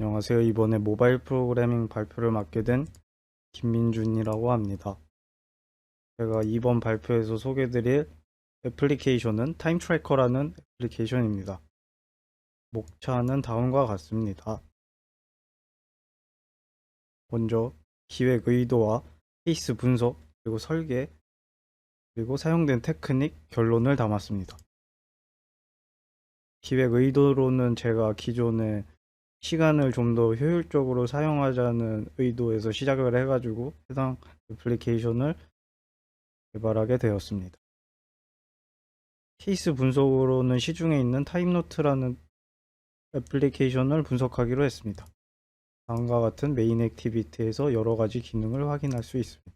안녕하세요. 이번에 모바일 프로그래밍 발표를 맡게 된 김민준이라고 합니다. 제가 이번 발표에서 소개드릴 애플리케이션은 타임 트래커라는 애플리케이션입니다. 목차는 다음과 같습니다. 먼저 기획 의도와 케이스 분석, 그리고 설계, 그리고 사용된 테크닉, 결론을 담았습니다. 기획 의도로는 제가 기존에 시간을 좀 더 효율적으로 사용하자는 의도에서 시작을 해가지고 해당 애플리케이션을 개발하게 되었습니다. 케이스 분석으로는 시중에 있는 타임노트라는 애플리케이션을 분석하기로 했습니다. 다음과 같은 메인 액티비티에서 여러 가지 기능을 확인할 수 있습니다.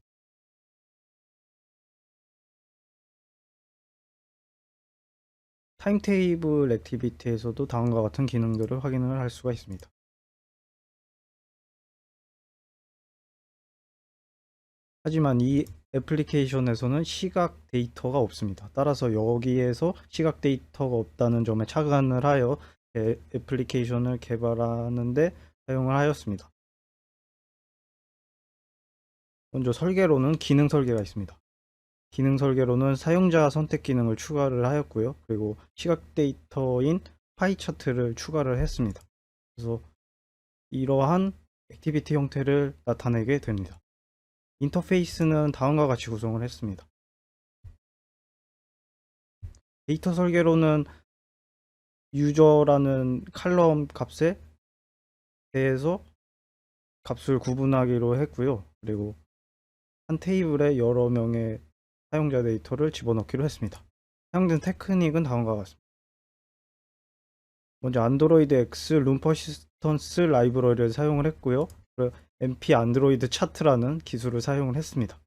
타임테이블 액티비티에서도 다음과 같은 기능들을 확인을 할 수가 있습니다. 하지만 이 애플리케이션에서는 시각 데이터가 없습니다. 따라서 여기에서 시각 데이터가 없다는 점에 착안을 하여 애플리케이션을 개발하는데 사용을 하였습니다. 먼저 설계로는 기능 설계가 있습니다. 기능 설계로는 사용자 선택 기능을 추가를 하였고요. 그리고 시각 데이터인 파이 차트를 추가를 했습니다. 그래서 이러한 액티비티 형태를 나타내게 됩니다. 인터페이스는 다음과 같이 구성을 했습니다. 데이터 설계로는 유저라는 칼럼 값에 대해서 값을 구분하기로 했고요. 그리고 한 테이블에 여러 명의 사용자 데이터를 집어넣기로 했습니다. 사용된 테크닉은 다음과 같습니다. 먼저 안드로이드 X 룸 퍼시스턴스 라이브러리를 사용을 했고요. MP 안드로이드 차트라는 기술을 사용을 했습니다.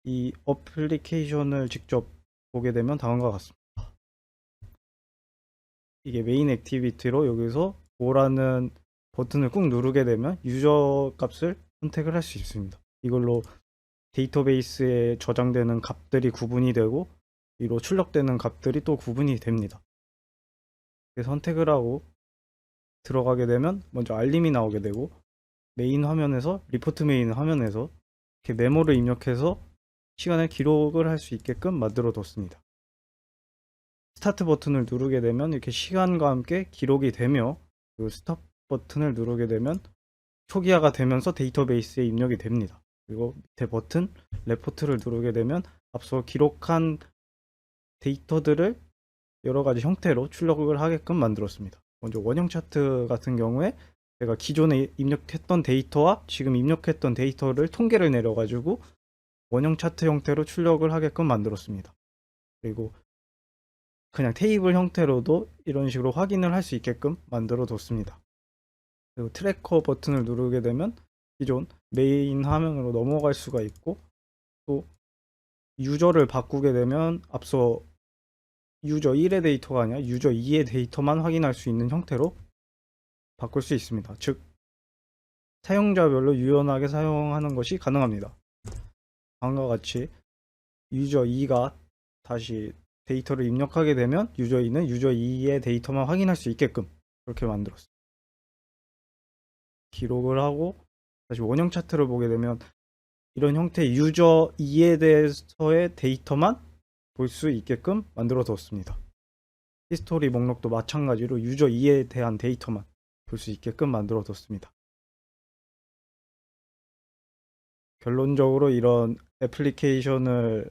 이 어플리케이션을 직접 보게 되면 다음과 같습니다. 이게 메인 액티비티로 여기서 뭐라는 버튼을 꾹 누르게 되면 유저 값을 선택을 할 수 있습니다. 이걸로 데이터베이스에 저장되는 값들이 구분이 되고 이로 출력되는 값들이 또 구분이 됩니다. 선택을 하고 들어가게 되면 먼저 알림이 나오게 되고 메인 화면에서 리포트 메인 화면에서 이렇게 메모를 입력해서 시간을 기록을 할 수 있게끔 만들어 뒀습니다. 스타트 버튼을 누르게 되면 이렇게 시간과 함께 기록이 되며 그 스톱 버튼을 누르게 되면 초기화가 되면서 데이터베이스에 입력이 됩니다. 그리고 밑에 버튼 레포트를 누르게 되면 앞서 기록한 데이터들을 여러 가지 형태로 출력을 하게끔 만들었습니다. 먼저 원형 차트 같은 경우에 제가 기존에 입력했던 데이터와 지금 입력했던 데이터를 통계를 내려가지고 원형 차트 형태로 출력을 하게끔 만들었습니다. 그리고 그냥 테이블 형태로도 이런 식으로 확인을 할 수 있게끔 만들어 뒀습니다. 그리고 트래커 버튼을 누르게 되면 기존 메인 화면으로 넘어갈 수가 있고 또 유저를 바꾸게 되면 앞서 유저 1의 데이터가 아니라 유저 2의 데이터만 확인할 수 있는 형태로 바꿀 수 있습니다. 즉 사용자별로 유연하게 사용하는 것이 가능합니다. 다음과 같이 유저 2가 다시 데이터를 입력하게 되면 유저 2는 유저 2의 데이터만 확인할 수 있게끔 그렇게 만들었습니다. 기록을 하고 다시 원형 차트를 보게 되면 이런 형태의 유저 2에 대해서의 데이터만 볼 수 있게끔 만들어 뒀습니다. 히스토리 목록도 마찬가지로 유저 2에 대한 데이터만 볼 수 있게끔 만들어 뒀습니다. 결론적으로 이런 애플리케이션을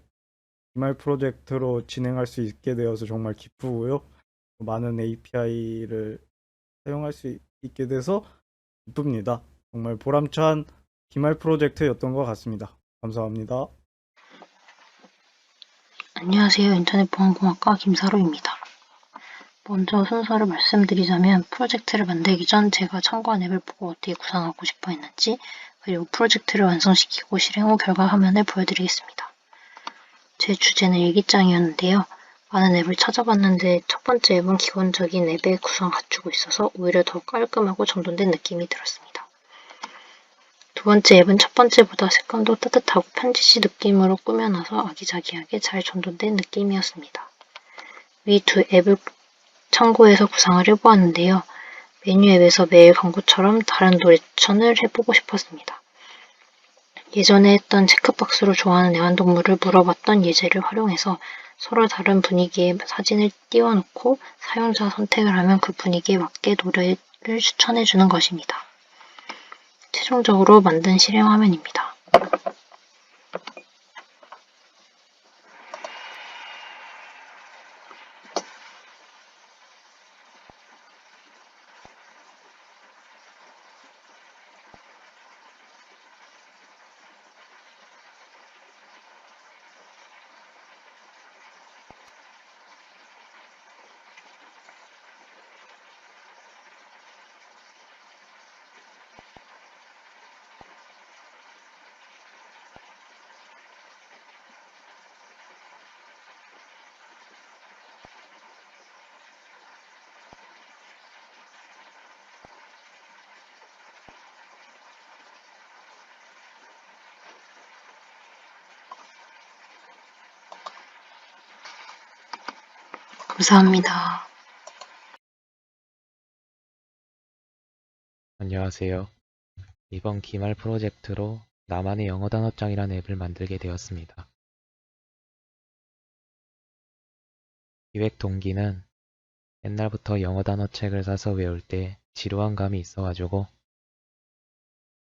기말 프로젝트로 진행할 수 있게 되어서 정말 기쁘고요. 많은 API를 사용할 수 있게 돼서 기쁩니다. 정말 보람찬 기말 프로젝트였던 것 같습니다. 감사합니다. 안녕하세요. 인터넷보안공학과 김사로입니다. 먼저 순서를 말씀드리자면 프로젝트를 만들기 전 제가 참고한 앱을 보고 어떻게 구상하고 싶어 했는지 그리고 프로젝트를 완성시키고 실행 후 결과 화면을 보여드리겠습니다. 제 주제는 일기장이었는데요. 많은 앱을 찾아봤는데 첫 번째 앱은 기본적인 앱의 구성을 갖추고 있어서 오히려 더 깔끔하고 정돈된 느낌이 들었습니다. 두 번째 앱은 첫 번째보다 색감도 따뜻하고 편지시 느낌으로 꾸며놔서 아기자기하게 잘 정돈된 느낌이었습니다. 위 두 앱을 참고해서 구상을 해보았는데요. 메뉴 앱에서 매일 광고처럼 다른 놀이천을 해보고 싶었습니다. 예전에 했던 체크박스로 좋아하는 애완동물을 물어봤던 예제를 활용해서 서로 다른 분위기의 사진을 띄워놓고 사용자 선택을 하면 그 분위기에 맞게 노래를 추천해주는 것입니다. 최종적으로 만든 실행 화면입니다. 감사합니다. 안녕하세요. 이번 기말 프로젝트로 나만의 영어 단어장이라는 앱을 만들게 되었습니다. 기획 동기는 옛날부터 영어 단어 책을 사서 외울 때 지루한 감이 있어가지고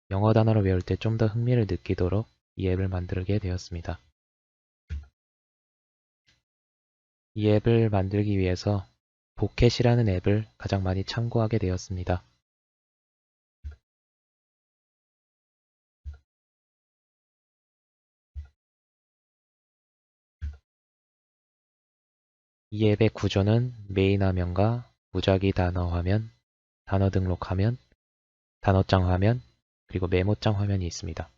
영어 단어를 외울 때 좀 더 흥미를 느끼도록 이 앱을 만들게 되었습니다. 이 앱을 만들기 위해서 보켓이라는 앱을 가장 많이 참고하게 되었습니다. 이 앱의 구조는 메인 화면과 무작위 단어 화면, 단어 등록 화면, 단어장 화면, 그리고 메모장 화면이 있습니다.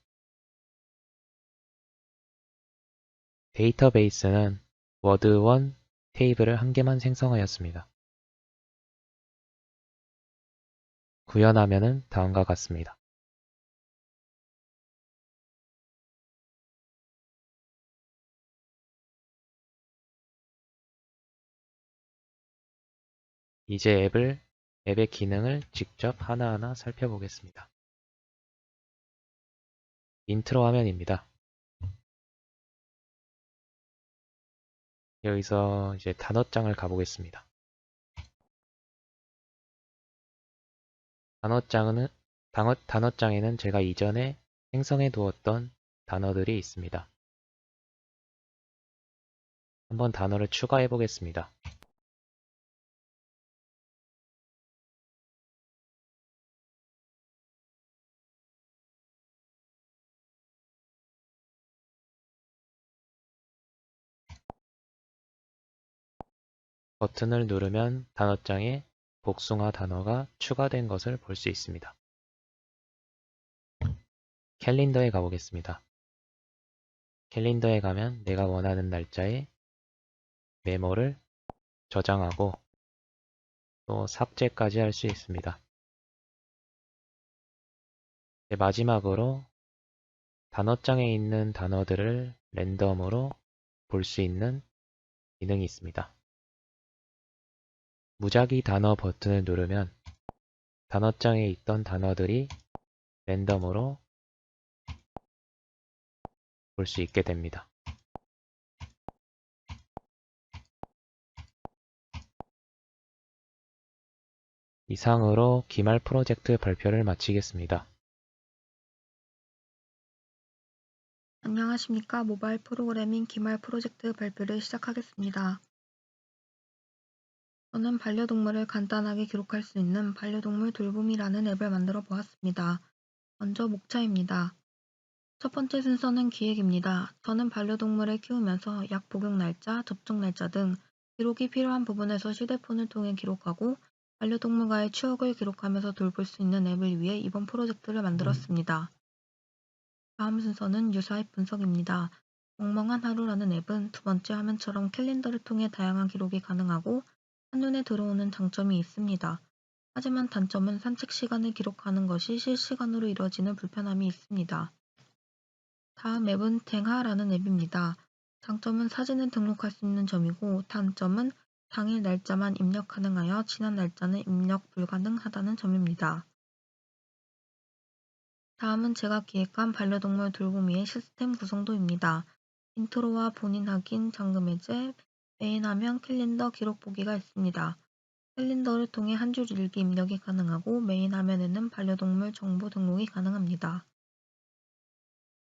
데이터베이스는 워드1 테이블을 한 개만 생성하였습니다. 구현화면은 다음과 같습니다. 이제 앱의 기능을 직접 하나하나 살펴보겠습니다. 인트로 화면입니다. 여기서 이제 단어장을 가보겠습니다. 단어장에는 제가 이전에 생성해 두었던 단어들이 있습니다. 한번 단어를 추가해 보겠습니다. 버튼을 누르면 단어장에 복숭아 단어가 추가된 것을 볼 수 있습니다. 캘린더에 가보겠습니다. 캘린더에 가면 내가 원하는 날짜에 메모를 저장하고 또 삭제까지 할 수 있습니다. 마지막으로 단어장에 있는 단어들을 랜덤으로 볼 수 있는 기능이 있습니다. 무작위 단어 버튼을 누르면 단어장에 있던 단어들이 랜덤으로 볼 수 있게 됩니다. 이상으로 기말 프로젝트 발표를 마치겠습니다. 안녕하십니까. 모바일 프로그래밍 기말 프로젝트 발표를 시작하겠습니다. 저는 반려동물을 간단하게 기록할 수 있는 반려동물 돌봄이라는 앱을 만들어 보았습니다. 먼저 목차입니다. 첫 번째 순서는 기획입니다. 저는 반려동물을 키우면서 약 복용 날짜, 접종 날짜 등 기록이 필요한 부분에서 휴대폰을 통해 기록하고 반려동물과의 추억을 기록하면서 돌볼 수 있는 앱을 위해 이번 프로젝트를 만들었습니다. 다음 순서는 유사앱 분석입니다. 멍멍한 하루라는 앱은 두 번째 화면처럼 캘린더를 통해 다양한 기록이 가능하고 한눈에 들어오는 장점이 있습니다. 하지만 단점은 산책 시간을 기록하는 것이 실시간으로 이뤄지는 불편함이 있습니다. 다음 앱은 댕하라는 앱입니다. 장점은 사진을 등록할 수 있는 점이고 단점은 당일 날짜만 입력 가능하여 지난 날짜는 입력 불가능하다는 점입니다. 다음은 제가 기획한 반려동물 돌보미의 시스템 구성도입니다. 인트로와 본인 확인, 잠금 해제, 메인 화면 캘린더 기록 보기가 있습니다. 캘린더를 통해 한 줄 일기 입력이 가능하고 메인 화면에는 반려동물 정보 등록이 가능합니다.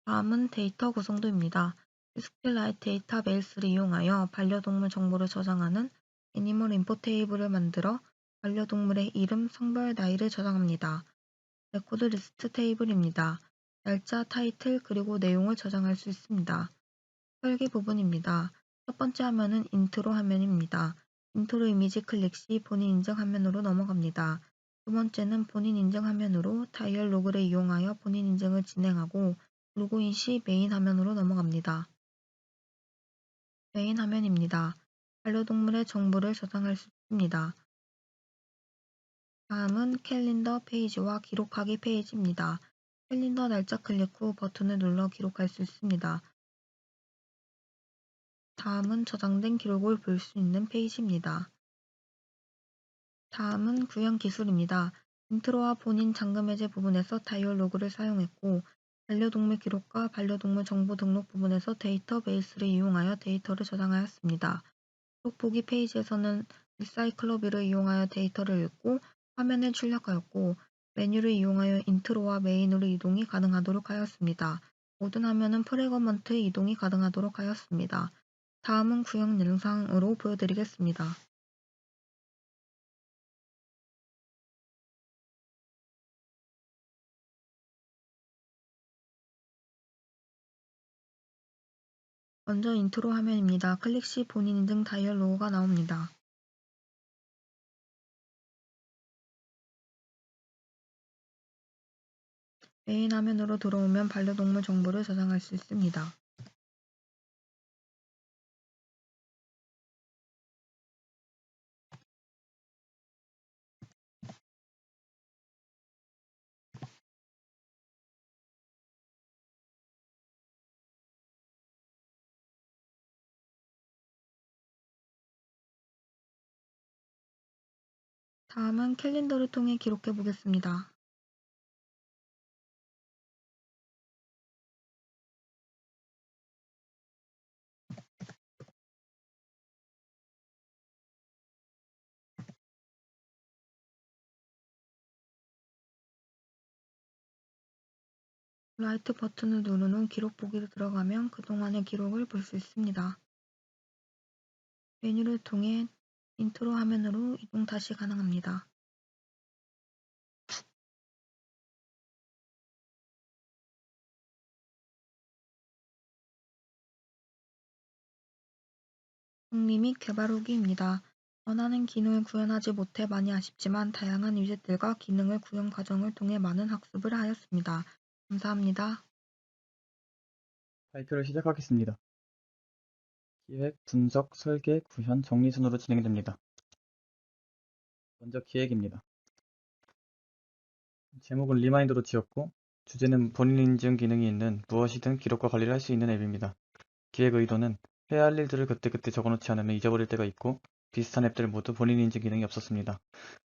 다음은 데이터 구성도입니다. SQLite 데이터베이스를 이용하여 반려동물 정보를 저장하는 애니멀 인포 테이블을 만들어 반려동물의 이름, 성별, 나이를 저장합니다. 레코드 리스트 테이블입니다. 날짜, 타이틀, 그리고 내용을 저장할 수 있습니다. 설계 부분입니다. 첫 번째 화면은 인트로 화면입니다. 인트로 이미지 클릭 시 본인 인증 화면으로 넘어갑니다. 두 번째는 본인 인증 화면으로 다이얼 로그를 이용하여 본인 인증을 진행하고 로그인 시 메인 화면으로 넘어갑니다. 메인 화면입니다. 반려동물의 정보를 저장할 수 있습니다. 다음은 캘린더 페이지와 기록하기 페이지입니다. 캘린더 날짜 클릭 후 버튼을 눌러 기록할 수 있습니다. 다음은 저장된 기록을 볼 수 있는 페이지입니다. 다음은 구현 기술입니다. 인트로와 본인 잠금 해제 부분에서 다이얼 로그를 사용했고 반려동물 기록과 반려동물 정보 등록 부분에서 데이터베이스를 이용하여 데이터를 저장하였습니다. 기록 보기 페이지에서는 리사이클러비를 이용하여 데이터를 읽고 화면을 출력하였고 메뉴를 이용하여 인트로와 메인으로 이동이 가능하도록 하였습니다. 모든 화면은 프래그먼트 이동이 가능하도록 하였습니다. 다음은 구형 영상으로 보여드리겠습니다. 먼저 인트로 화면입니다. 클릭 시 본인 인증 다이얼 로고가 나옵니다. 메인 화면으로 들어오면 반려동물 정보를 저장할 수 있습니다. 다음은 캘린더를 통해 기록해 보겠습니다. 라이트 버튼을 누른 후 기록 보기로 들어가면 그동안의 기록을 볼 수 있습니다. 메뉴를 통해 인트로 화면으로 이동 다시 가능합니다. 정리 및 개발 후기입니다. 원하는 기능을 구현하지 못해 많이 아쉽지만 다양한 위젯들과 기능을 구현 과정을 통해 많은 학습을 하였습니다. 감사합니다. 발표를 시작하겠습니다. 기획, 분석, 설계, 구현, 정리 순으로 진행됩니다. 먼저 기획입니다. 제목은 리마인더로 지었고 주제는 본인 인증 기능이 있는 무엇이든 기록과 관리를 할 수 있는 앱입니다. 기획 의도는 해야 할 일들을 그때그때 적어놓지 않으면 잊어버릴 때가 있고 비슷한 앱들 모두 본인 인증 기능이 없었습니다.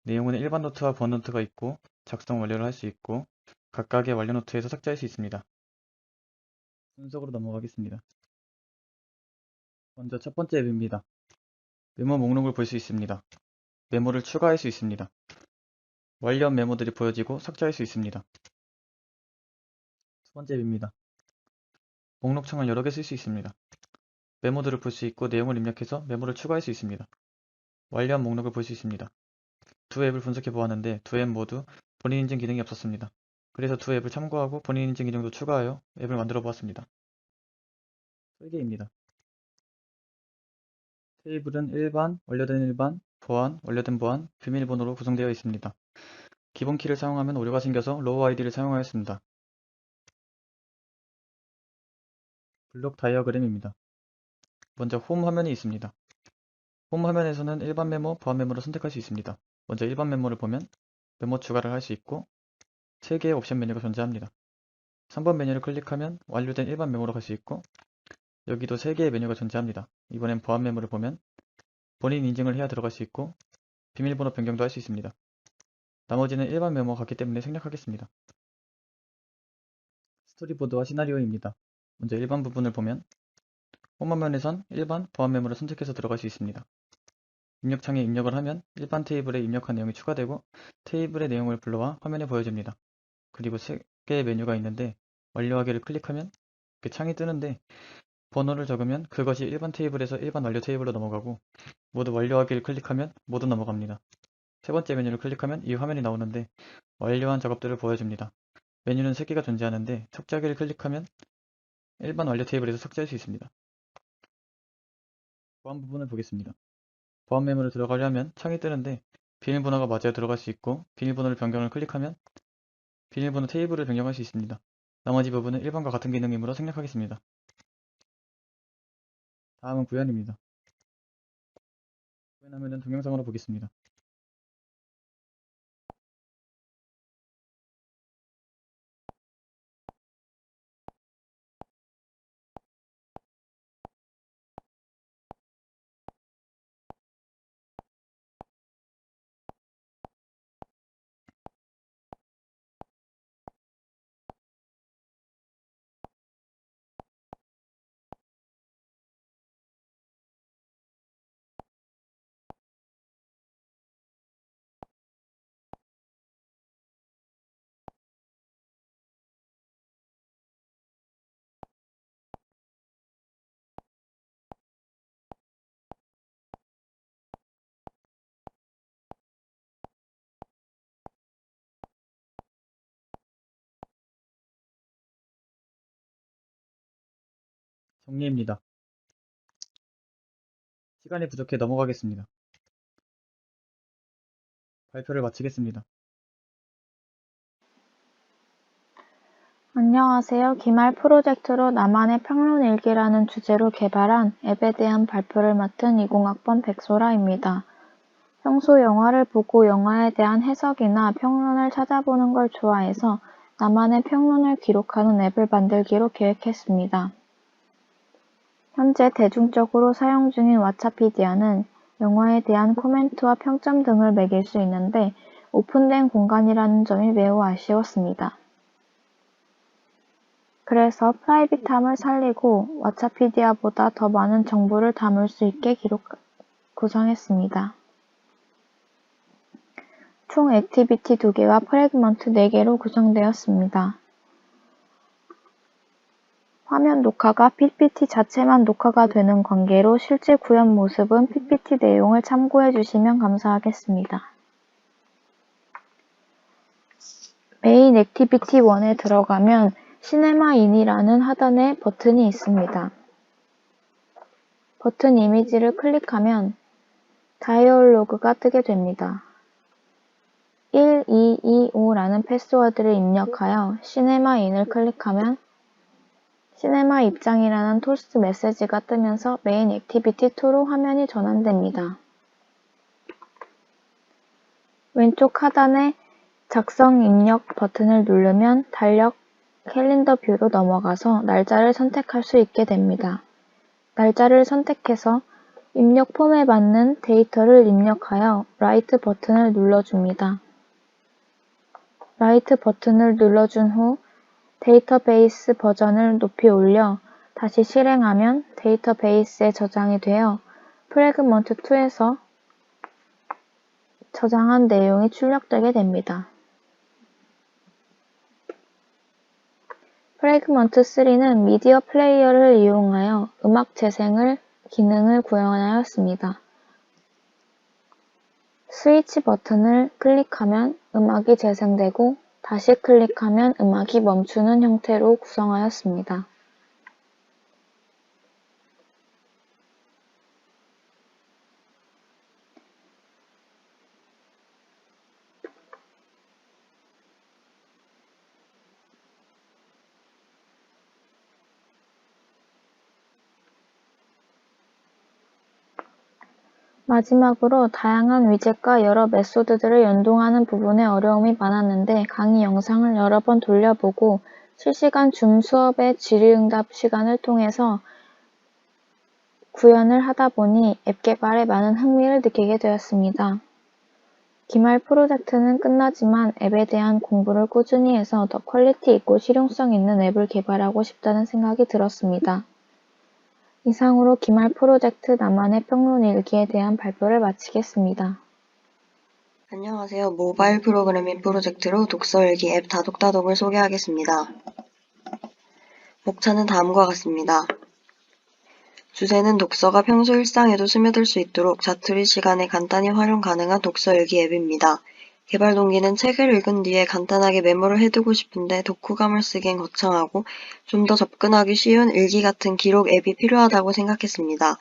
내용은 일반 노트와 번 노트가 있고 작성 완료를 할 수 있고 각각의 완료 노트에서 삭제할 수 있습니다. 분석으로 넘어가겠습니다. 먼저 첫 번째 앱입니다. 메모 목록을 볼 수 있습니다. 메모를 추가할 수 있습니다. 완료한 메모들이 보여지고 삭제할 수 있습니다. 두 번째 앱입니다. 목록창을 여러 개 쓸 수 있습니다. 메모들을 볼 수 있고 내용을 입력해서 메모를 추가할 수 있습니다. 완료한 목록을 볼 수 있습니다. 두 앱을 분석해 보았는데 두 앱 모두 본인 인증 기능이 없었습니다. 그래서 두 앱을 참고하고 본인 인증 기능도 추가하여 앱을 만들어 보았습니다. 설계입니다. 테이블은 일반, 완료된 일반, 보안, 완료된 보안, 비밀번호로 구성되어 있습니다. 기본 키를 사용하면 오류가 생겨서 로우 아이디를 사용하였습니다. 블록 다이어그램입니다. 먼저 홈 화면이 있습니다. 홈 화면에서는 일반 메모, 보안 메모를 선택할 수 있습니다. 먼저 일반 메모를 보면 메모 추가를 할 수 있고 3개의 옵션 메뉴가 존재합니다. 3번 메뉴를 클릭하면 완료된 일반 메모로 갈 수 있고 여기도 3개의 메뉴가 존재합니다. 이번엔 보안 메모를 보면 본인 인증을 해야 들어갈 수 있고 비밀번호 변경도 할 수 있습니다. 나머지는 일반 메모와 같기 때문에 생략하겠습니다. 스토리보드와 시나리오입니다. 먼저 일반 부분을 보면 홈 화면에선 일반, 보안 메모를 선택해서 들어갈 수 있습니다. 입력창에 입력을 하면 일반 테이블에 입력한 내용이 추가되고 테이블의 내용을 불러와 화면에 보여줍니다. 그리고 3개의 메뉴가 있는데 완료하기를 클릭하면 그 창이 뜨는데 번호를 적으면 그것이 일반 테이블에서 일반 완료 테이블로 넘어가고 모두 완료하기를 클릭하면 모두 넘어갑니다. 세 번째 메뉴를 클릭하면 이 화면이 나오는데 완료한 작업들을 보여줍니다. 메뉴는 3개가 존재하는데 삭제하기를 클릭하면 일반 완료 테이블에서 삭제할 수 있습니다. 보안 부분을 보겠습니다. 보안 메모를 들어가려면 창이 뜨는데 비밀번호가 맞아야 들어갈 수 있고 비밀번호를 변경을 클릭하면 비밀번호 테이블을 변경할 수 있습니다. 나머지 부분은 일반과 같은 기능이므로 생략하겠습니다. 다음은 구현입니다. 구현하면 동영상으로 보겠습니다. 정리입니다. 시간이 부족해 넘어가겠습니다. 발표를 마치겠습니다. 안녕하세요. 기말 프로젝트로 나만의 평론일기라는 주제로 개발한 앱에 대한 발표를 맡은 20학번 백소라입니다. 평소 영화를 보고 영화에 대한 해석이나 평론을 찾아보는 걸 좋아해서 나만의 평론을 기록하는 앱을 만들기로 계획했습니다. 현재 대중적으로 사용 중인 왓챠피디아는 영화에 대한 코멘트와 평점 등을 매길 수 있는데 오픈된 공간이라는 점이 매우 아쉬웠습니다. 그래서 프라이빗함을 살리고 왓챠피디아보다 더 많은 정보를 담을 수 있게 구성했습니다. 총 액티비티 2개와 프래그먼트 4개로 구성되었습니다. 화면 녹화가 PPT 자체만 녹화가 되는 관계로 실제 구현 모습은 PPT 내용을 참고해 주시면 감사하겠습니다. 메인 액티비티 1에 들어가면 시네마인이라는 하단에 버튼이 있습니다. 버튼 이미지를 클릭하면 다이얼로그가 뜨게 됩니다. 1225라는 패스워드를 입력하여 시네마인을 클릭하면 시네마 입장이라는 토스트 메시지가 뜨면서 메인 액티비티 2로 화면이 전환됩니다. 왼쪽 하단에 작성 입력 버튼을 누르면 달력 캘린더 뷰로 넘어가서 날짜를 선택할 수 있게 됩니다. 날짜를 선택해서 입력 폼에 맞는 데이터를 입력하여 라이트 버튼을 눌러줍니다. 라이트 버튼을 눌러준 후 데이터베이스 버전을 높이 올려 다시 실행하면 데이터베이스에 저장이 되어 프래그먼트 2에서 저장한 내용이 출력되게 됩니다. 프래그먼트 3는 미디어 플레이어를 이용하여 음악 재생 기능을 구현하였습니다. 스위치 버튼을 클릭하면 음악이 재생되고 다시 클릭하면 음악이 멈추는 형태로 구성하였습니다. 마지막으로 다양한 위젯과 여러 메소드들을 연동하는 부분에 어려움이 많았는데 강의 영상을 여러 번 돌려보고 실시간 줌 수업의 질의응답 시간을 통해서 구현을 하다 보니 앱 개발에 많은 흥미를 느끼게 되었습니다. 기말 프로젝트는 끝나지만 앱에 대한 공부를 꾸준히 해서 더 퀄리티 있고 실용성 있는 앱을 개발하고 싶다는 생각이 들었습니다. 이상으로 기말 프로젝트 나만의 평론 일기에 대한 발표를 마치겠습니다. 안녕하세요. 모바일 프로그래밍 프로젝트로 독서일기 앱 다독다독을 소개하겠습니다. 목차는 다음과 같습니다. 주제는 독서가 평소 일상에도 스며들 수 있도록 자투리 시간에 간단히 활용 가능한 독서일기 앱입니다. 개발 동기는 책을 읽은 뒤에 간단하게 메모를 해두고 싶은데 독후감을 쓰기엔 거창하고 좀 더 접근하기 쉬운 일기 같은 기록 앱이 필요하다고 생각했습니다.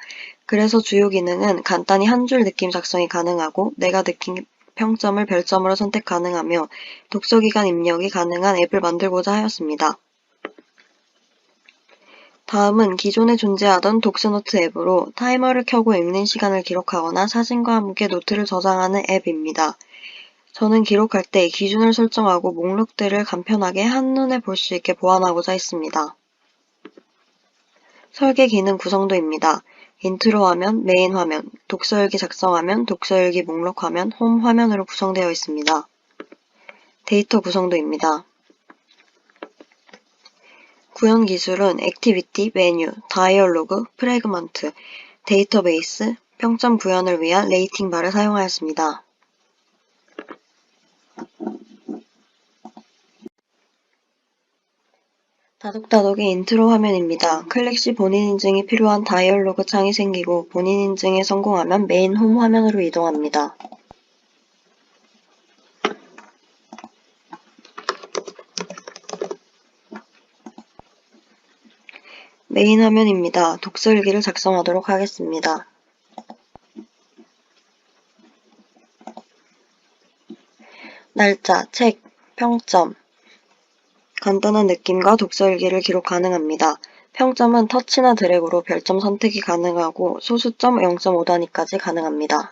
그래서 주요 기능은 간단히 한 줄 느낌 작성이 가능하고 내가 느낀 평점을 별점으로 선택 가능하며 독서기간 입력이 가능한 앱을 만들고자 하였습니다. 다음은 기존에 존재하던 독서노트 앱으로 타이머를 켜고 읽는 시간을 기록하거나 사진과 함께 노트를 저장하는 앱입니다. 저는 기록할 때 기준을 설정하고 목록들을 간편하게 한눈에 볼 수 있게 보완하고자 했습니다. 설계 기능 구성도입니다. 인트로 화면, 메인 화면, 독서일기 작성화면, 독서일기 목록 화면, 홈 화면으로 구성되어 있습니다. 데이터 구성도입니다. 구현 기술은 액티비티, 메뉴, 다이얼로그, 프래그먼트, 데이터베이스, 평점 구현을 위한 레이팅 바를 사용하였습니다. 다독다독의 인트로 화면입니다. 클릭 시 본인 인증이 필요한 다이얼로그 창이 생기고 본인 인증에 성공하면 메인 홈 화면으로 이동합니다. 메인 화면입니다. 독서일기를 작성하도록 하겠습니다. 날짜, 책, 평점, 간단한 느낌과 독서일기를 기록 가능합니다. 평점은 터치나 드래그로 별점 선택이 가능하고 소수점 0.5단위까지 가능합니다.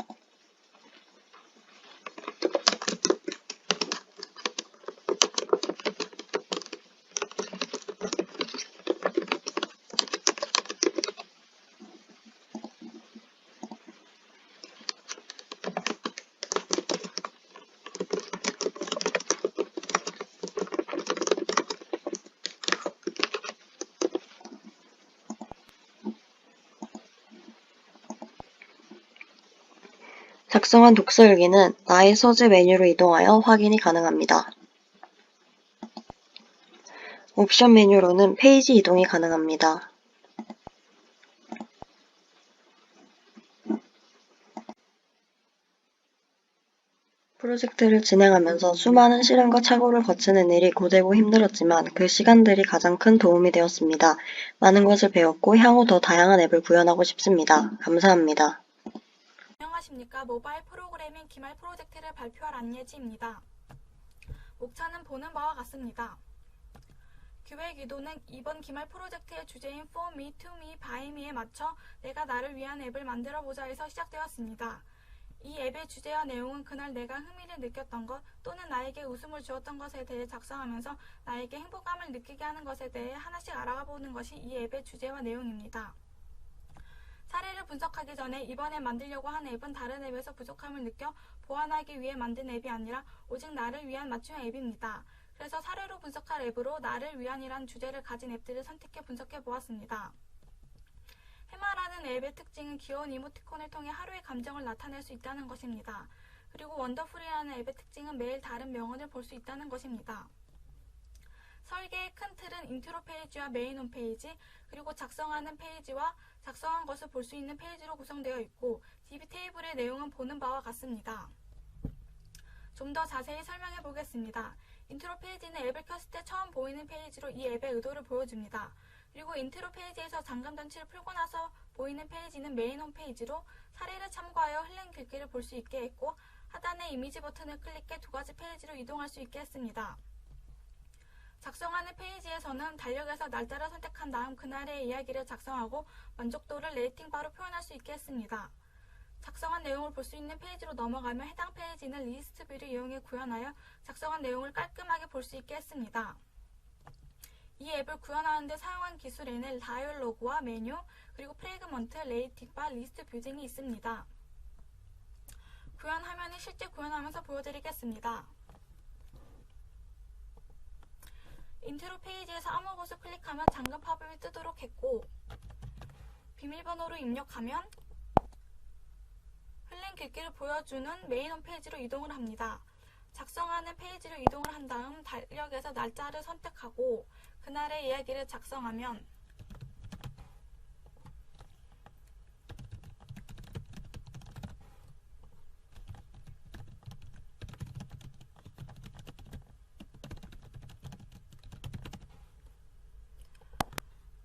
작성한 독서일기는 나의 서재 메뉴로 이동하여 확인이 가능합니다. 옵션 메뉴로는 페이지 이동이 가능합니다. 프로젝트를 진행하면서 수많은 시련과 착오를 거치는 일이 고되고 힘들었지만 그 시간들이 가장 큰 도움이 되었습니다. 많은 것을 배웠고 향후 더 다양한 앱을 구현하고 싶습니다. 감사합니다. 안녕하십니까. 모바일 프로그래밍 기말 프로젝트를 발표할 안예지입니다. 목차는 보는 바와 같습니다. 기획 의도는 이번 기말 프로젝트의 주제인 For Me, To Me, By Me에 맞춰 내가 나를 위한 앱을 만들어보자 해서 시작되었습니다. 이 앱의 주제와 내용은 그날 내가 흥미를 느꼈던 것 또는 나에게 웃음을 주었던 것에 대해 작성하면서 나에게 행복감을 느끼게 하는 것에 대해 하나씩 알아보는 것이 이 앱의 주제와 내용입니다. 사례를 분석하기 전에 이번에 만들려고 하는 앱은 다른 앱에서 부족함을 느껴 보완하기 위해 만든 앱이 아니라 오직 나를 위한 맞춤 앱입니다. 그래서 사례로 분석할 앱으로 나를 위한이란 주제를 가진 앱들을 선택해 분석해 보았습니다. 해마라는 앱의 특징은 귀여운 이모티콘을 통해 하루의 감정을 나타낼 수 있다는 것입니다. 그리고 원더풀이라는 앱의 특징은 매일 다른 명언을 볼 수 있다는 것입니다. 설계의 큰 틀은 인트로 페이지와 메인 홈페이지, 그리고 작성하는 페이지와 작성한 것을 볼 수 있는 페이지로 구성되어 있고 DB 테이블의 내용은 보는 바와 같습니다. 좀 더 자세히 설명해 보겠습니다. 인트로 페이지는 앱을 켰을 때 처음 보이는 페이지로 이 앱의 의도를 보여줍니다. 그리고 인트로 페이지에서 잠금 장치를 풀고 나서 보이는 페이지는 메인 홈페이지로 사례를 참고하여 흘린 글귀를 볼 수 있게 했고 하단의 이미지 버튼을 클릭해 두 가지 페이지로 이동할 수 있게 했습니다. 작성하는 페이지에서는 달력에서 날짜를 선택한 다음 그날의 이야기를 작성하고 만족도를 레이팅바로 표현할 수 있게 했습니다. 작성한 내용을 볼 수 있는 페이지로 넘어가면 해당 페이지는 리스트 뷰를 이용해 구현하여 작성한 내용을 깔끔하게 볼 수 있게 했습니다. 이 앱을 구현하는 데 사용한 기술에는 다이얼로그와 메뉴, 그리고 프래그먼트, 레이팅바, 리스트 뷰딩이 있습니다. 구현 화면을 실제 구현하면서 보여드리겠습니다. 인트로 페이지에서 아무 곳을 클릭하면 잠금 팝업이 뜨도록 했고, 비밀번호로 입력하면 흘린 글귀를 보여주는 메인 홈페이지로 이동을 합니다. 작성하는 페이지로 이동을 한 다음 달력에서 날짜를 선택하고 그날의 이야기를 작성하면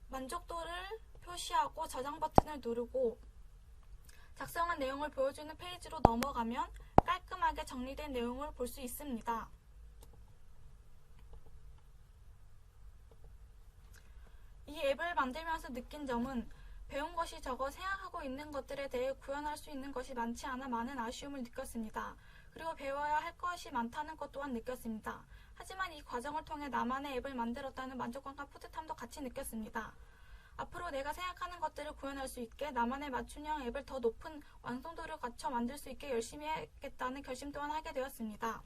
만족도를 표시하고 저장 버튼을 누르고 작성한 내용을 보여주는 페이지로 넘어가면 깔끔하게 정리된 내용을 볼 수 있습니다. 이 앱을 만들면서 느낀 점은 배운 것이 적어 생각하고 있는 것들에 대해 구현할 수 있는 것이 많지 않아 많은 아쉬움을 느꼈습니다. 그리고 배워야 할 것이 많다는 것 또한 느꼈습니다. 하지만 이 과정을 통해 나만의 앱을 만들었다는 만족감과 뿌듯함도 같이 느꼈습니다. 앞으로 내가 생각하는 것들을 구현할 수 있게 나만의 맞춤형 앱을 더 높은 완성도를 갖춰 만들 수 있게 열심히 해야겠다는 결심 또한 하게 되었습니다.